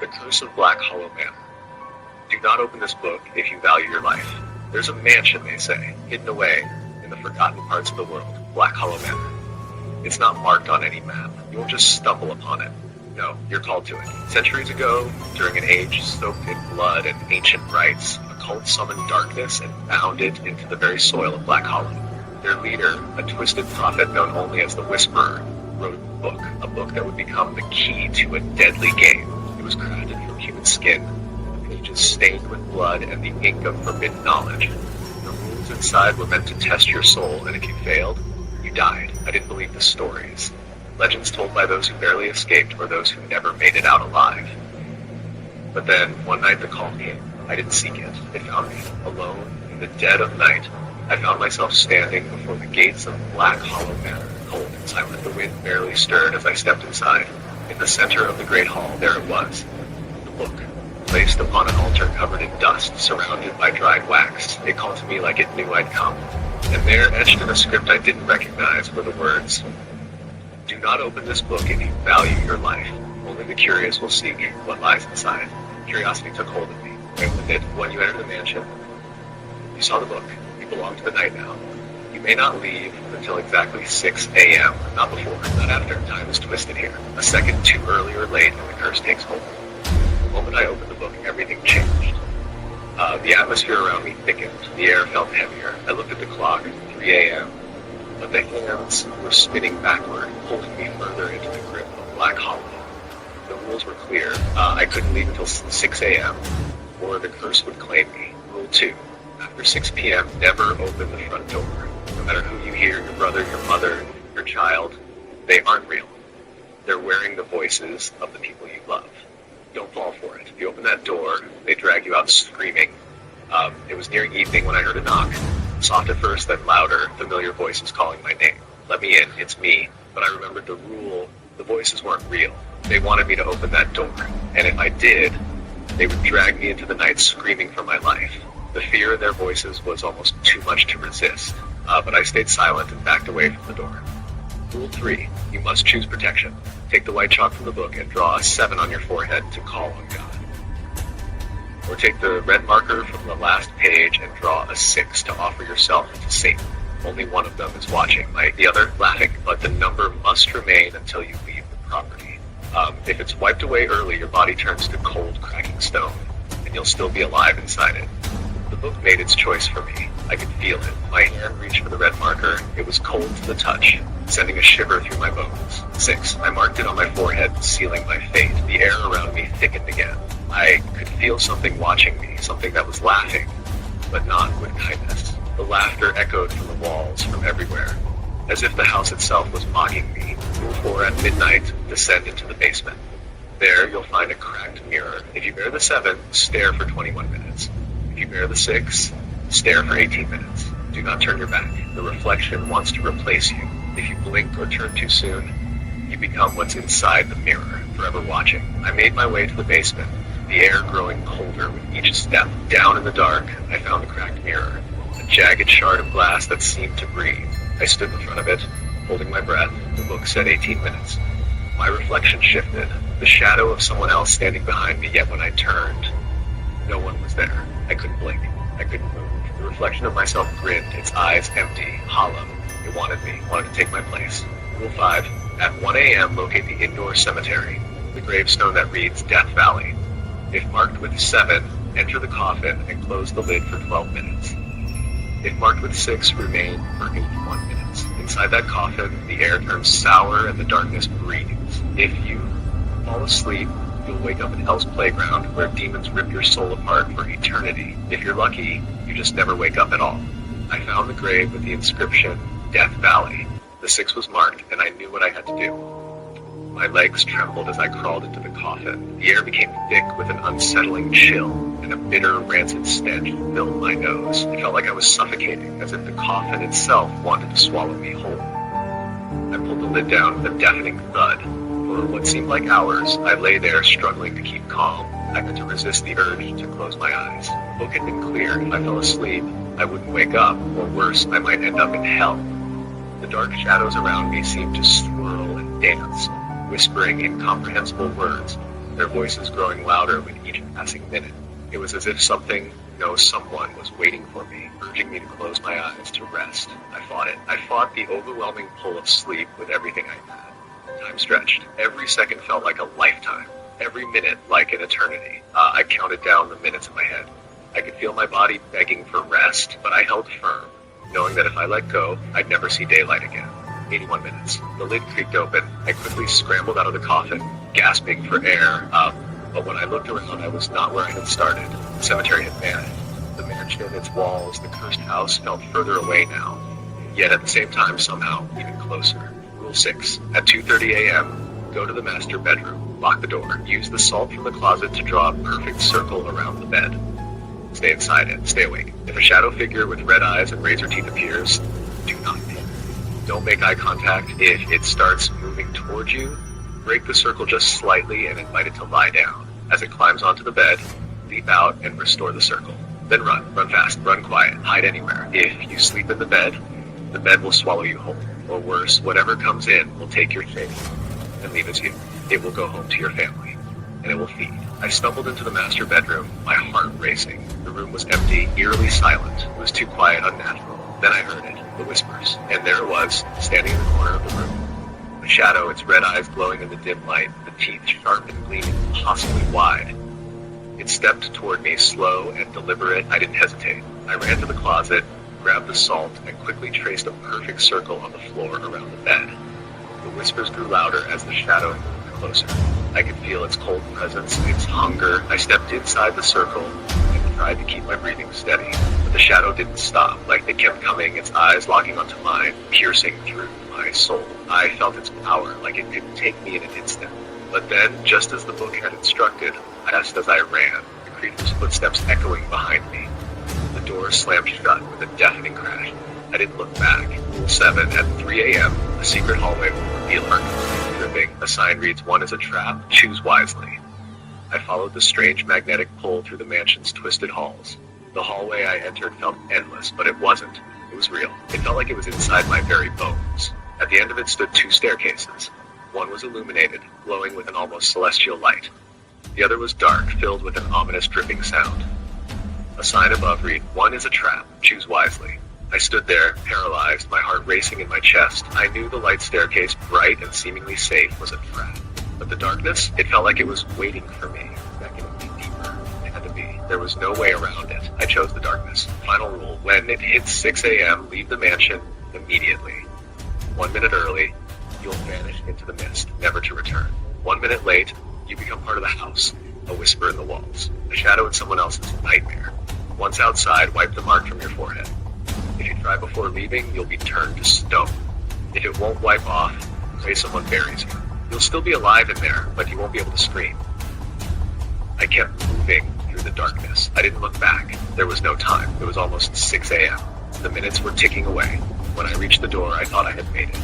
The Curse of Black Hollow Manor. Do not open this book if you value your life. There's a mansion, they say, hidden away in the forgotten parts of the world, Black Hollow Manor. It's not marked on any map. You won't just stumble upon it. No, you're called to it. Centuries ago, during an age soaked in blood and ancient rites, a cult summoned darkness and bound it into the very soil of Black Hollow. Their leader, a twisted prophet known only as the Whisperer, wrote a book that would become the key to a deadly game. It was crafted from human skin, the pages stained with blood and the ink of forbidden knowledge. The rules inside were meant to test your soul, and if you failed, you died. I didn't believe the stories. Legends told by those who barely escaped or those who never made it out alive. But then, one night the call came. I didn't seek it. It found me, alone, in the dead of night. I found myself standing before the gates of Black Hollow Manor, cold and silent. The wind barely stirred as I stepped inside. In the center of the great hall, there it was. The book, placed upon an altar covered in dust, surrounded by dried wax. It called to me like it knew I'd come. And there, etched in a script I didn't recognize, were the words, "Do not open this book if you value your life. Only the curious will seek what lies inside." Curiosity took hold of me. I opened it. When you enter the mansion, you saw the book. You belong to the night now. You may not leave until exactly 6 a.m., not before, not after. Time is twisted here. A second too early or late, and the curse takes hold. The moment I opened the book, everything changed. The atmosphere around me thickened. The air felt heavier. I looked at the clock, 3 a.m., but the hands were spinning backward, pulling me further into the grip of Black Hollow. The rules were clear. I couldn't leave until 6 a.m., or the curse would claim me. Rule 2. After 6 p.m., never open the front door. No matter who you hear, your brother, your mother, your child, they aren't real. They're wearing the voices of the people you love. Don't fall for it. If you open that door, they drag you out screaming. It was near evening when I heard a knock. Soft at first, then louder, familiar voices calling my name. Let me in, it's me. But I remembered the rule. The voices weren't real. They wanted me to open that door. And if I did, they would drag me into the night screaming for my life. The fear in their voices was almost too much to resist. But I stayed silent and backed away from the door. Rule 3. You must choose protection. Take the white chalk from the book and draw a 7 on your forehead to call on God. Or take the red marker from the last page and draw a 6 to offer yourself to Satan. Only one of them is watching, the other laughing, but the number must remain until you leave the property. If it's wiped away early, your body turns to cold, cracking stone, and you'll still be alive inside it. The book made its choice for me. I could feel it. My hand reached for the red marker. It was cold to the touch, sending a shiver through my bones. 6. I marked it on my forehead, sealing my fate. The air around me thickened again. I could feel something watching me, something that was laughing, but not with kindness. The laughter echoed from the walls, from everywhere, as if the house itself was mocking me. Rule 4. At midnight, descend into the basement. There, you'll find a cracked mirror. If you bear the 7, stare for 21 minutes. If you bear the 6, stare for 18 minutes. Do not turn your back. The reflection wants to replace you. If you blink or turn too soon, you become what's inside the mirror, forever watching. I made my way to the basement, the air growing colder with each step. Down in the dark, I found the cracked mirror, a jagged shard of glass that seemed to breathe. I stood in front of it, holding my breath. The book said 18 minutes. My reflection shifted, the shadow of someone else standing behind me, yet when I turned, no one was there. I couldn't blink. I couldn't move. The reflection of myself grinned, its eyes empty, hollow. It wanted me, wanted to take my place. Rule 5. At 1 a.m., locate the indoor cemetery, the gravestone that reads Death Valley. If marked with 7, enter the coffin and close the lid for 12 minutes. If marked with 6, remain for 81 minutes. Inside that coffin, the air turns sour and the darkness breathes. If you fall asleep, you'll wake up in Hell's Playground, where demons rip your soul apart for eternity. If you're lucky, you just never wake up at all. I found the grave with the inscription, Death Valley. The 6 was marked, and I knew what I had to do. My legs trembled as I crawled into the coffin. The air became thick with an unsettling chill, and a bitter, rancid stench filled my nose. It felt like I was suffocating, as if the coffin itself wanted to swallow me whole. I pulled the lid down with a deafening thud. For what seemed like hours, I lay there struggling to keep calm. I had to resist the urge to close my eyes. The book had been clear. If I fell asleep, I wouldn't wake up, or worse, I might end up in hell. The dark shadows around me seemed to swirl and dance, whispering incomprehensible words. their voices growing louder with each passing minute. It was as if something, someone was waiting for me, urging me to close my eyes to rest. I fought it. I fought the overwhelming pull of sleep with everything I had. Time stretched. Every second felt like a lifetime. Every minute like an eternity. I counted down the minutes in my head. I could feel my body begging for rest, but I held firm, knowing that if I let go, I'd never see daylight again. 81 minutes. The lid creaked open. I quickly scrambled out of the coffin, gasping for air. But when I looked around, I was not where I had started. The cemetery had vanished. The mansion, its walls, the cursed house felt further away now, yet at the same time somehow even closer. Rule 6. At 2:30 a.m., go to the master bedroom, lock the door, use the salt from the closet to draw a perfect circle around the bed. Stay inside it, stay awake. If a shadow figure with red eyes and razor teeth appears, do not hit. Don't make eye contact. If it starts moving towards you, break the circle just slightly and invite it to lie down. As it climbs onto the bed, leap out and restore the circle. Then run fast, run quiet, hide anywhere. If you sleep in the bed will swallow you whole. Or worse, whatever comes in will take your shape and leave as you. It will go home to your family, and it will feed. I stumbled into the master bedroom, my heart racing. The room was empty, eerily silent. It was too quiet, unnatural. Then I heard it, the whispers, and there it was, standing in the corner of the room. A shadow, its red eyes glowing in the dim light, the teeth sharp and gleaming, possibly wide. It stepped toward me, slow and deliberate. I didn't hesitate. I ran to the closet, grabbed the salt, and quickly traced a perfect circle on the floor around the bed. The whispers grew louder as the shadow moved closer. I could feel its cold presence, its hunger. I stepped inside the circle and tried to keep my breathing steady. But the shadow didn't stop. Like it kept coming, its eyes locking onto mine, piercing through my soul. I felt its power, like it could take me in an instant. But then, just as the book had instructed, just as I ran, the creature's footsteps echoing behind me. The door slammed shut with a deafening crash. I didn't look back. Rule 7. At 3 a.m., a secret hallway will reveal her. Dripping. A sign reads, "One is a trap. Choose wisely." I followed the strange magnetic pull through the mansion's twisted halls. The hallway I entered felt endless, but it wasn't. It was real. It felt like it was inside my very bones. At the end of it stood 2 staircases. One was illuminated, glowing with an almost celestial light. The other was dark, filled with an ominous dripping sound. A sign above read, "One is a trap. Choose wisely." I stood there, paralyzed, my heart racing in my chest. I knew the light staircase, bright and seemingly safe, was a trap. But the darkness, it felt like it was waiting for me, beckoning me deeper. It had to be. There was no way around it. I chose the darkness. Final rule, when it hits 6 a.m., leave the mansion immediately. 1 minute early, you'll vanish into the mist, never to return. 1 minute late, you become part of the house, a whisper in the walls, a shadow in someone else's nightmare. Once outside, wipe the mark from your forehead. If you try before leaving, you'll be turned to stone. If it won't wipe off, say someone buries you. You'll still be alive in there, but you won't be able to scream. I kept moving through the darkness. I didn't look back. There was no time. It was almost 6 a.m. The minutes were ticking away. When I reached the door, I thought I had made it.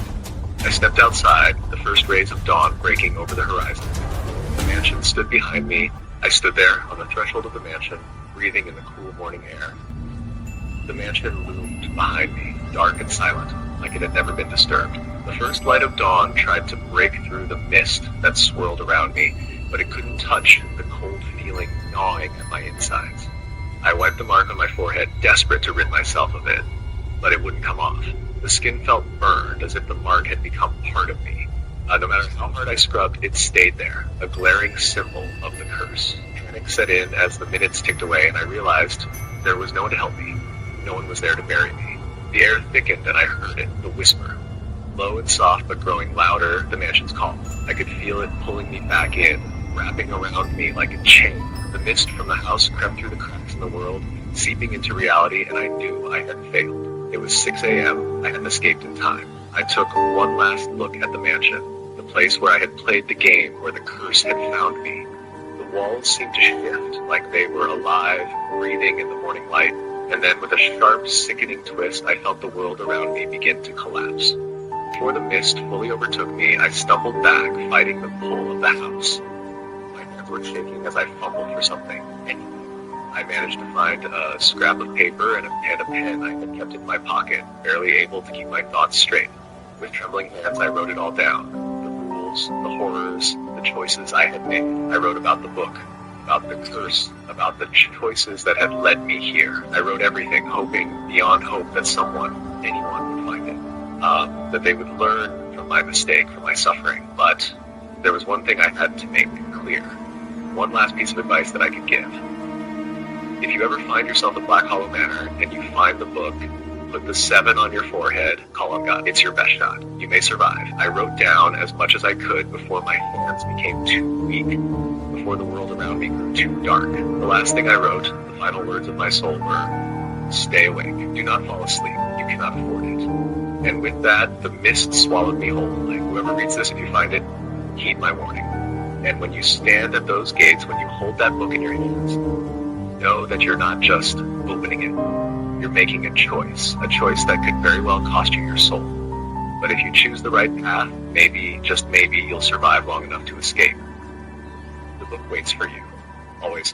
I stepped outside, the first rays of dawn breaking over the horizon. The mansion stood behind me. I stood there on the threshold of the mansion, breathing in the cool morning air. The mansion loomed behind me, dark and silent, like it had never been disturbed. The first light of dawn tried to break through the mist that swirled around me, but it couldn't touch the cold feeling gnawing at my insides. I wiped the mark on my forehead, desperate to rid myself of it, but it wouldn't come off. The skin felt burned, as if the mark had become part of me. No matter how hard I scrubbed, it stayed there, a glaring symbol of the curse. Panic set in as the minutes ticked away, and I realized there was no one to help me. No one was there to bury me. The air thickened, and I heard it, the whisper. Low and soft, but growing louder, the mansion's call. I could feel it pulling me back in, wrapping around me like a chain. The mist from the house crept through the cracks in the world, seeping into reality, and I knew I had failed. It was 6 a.m. I hadn't escaped in time. I took one last look at the mansion, the place where I had played the game, where the curse had found me. The walls seemed to shift, like they were alive, breathing in the morning light. And then, with a sharp, sickening twist, I felt the world around me begin to collapse. Before the mist fully overtook me, I stumbled back, fighting the pull of the house. My hands were shaking as I fumbled for something. I managed to find a scrap of paper and a pen I had kept in my pocket, barely able to keep my thoughts straight. With trembling hands, I wrote it all down. The rules, the horrors, the choices I had made. I wrote about the book, about the curse, about the choices that had led me here. I wrote everything, hoping beyond hope that anyone would find it, that they would learn from my mistake, from my suffering. But there was one thing I had to make clear, one last piece of advice that I could give. If you ever find yourself at Black Hollow Manor and you find the book, put the 7 on your forehead, call on God. It's your best shot. You may survive. I wrote down as much as I could before my hands became too weak, before the world around me grew too dark. The last thing I wrote, the final words of my soul were, stay awake. Do not fall asleep. You cannot afford it. And with that, the mist swallowed me whole. Like, whoever reads this, if you find it, heed my warning. And when you stand at those gates, when you hold that book in your hands, know that you're not just opening it. You're making a choice that could very well cost you your soul. But if you choose the right path, maybe, just maybe, you'll survive long enough to escape. The book waits for you, always.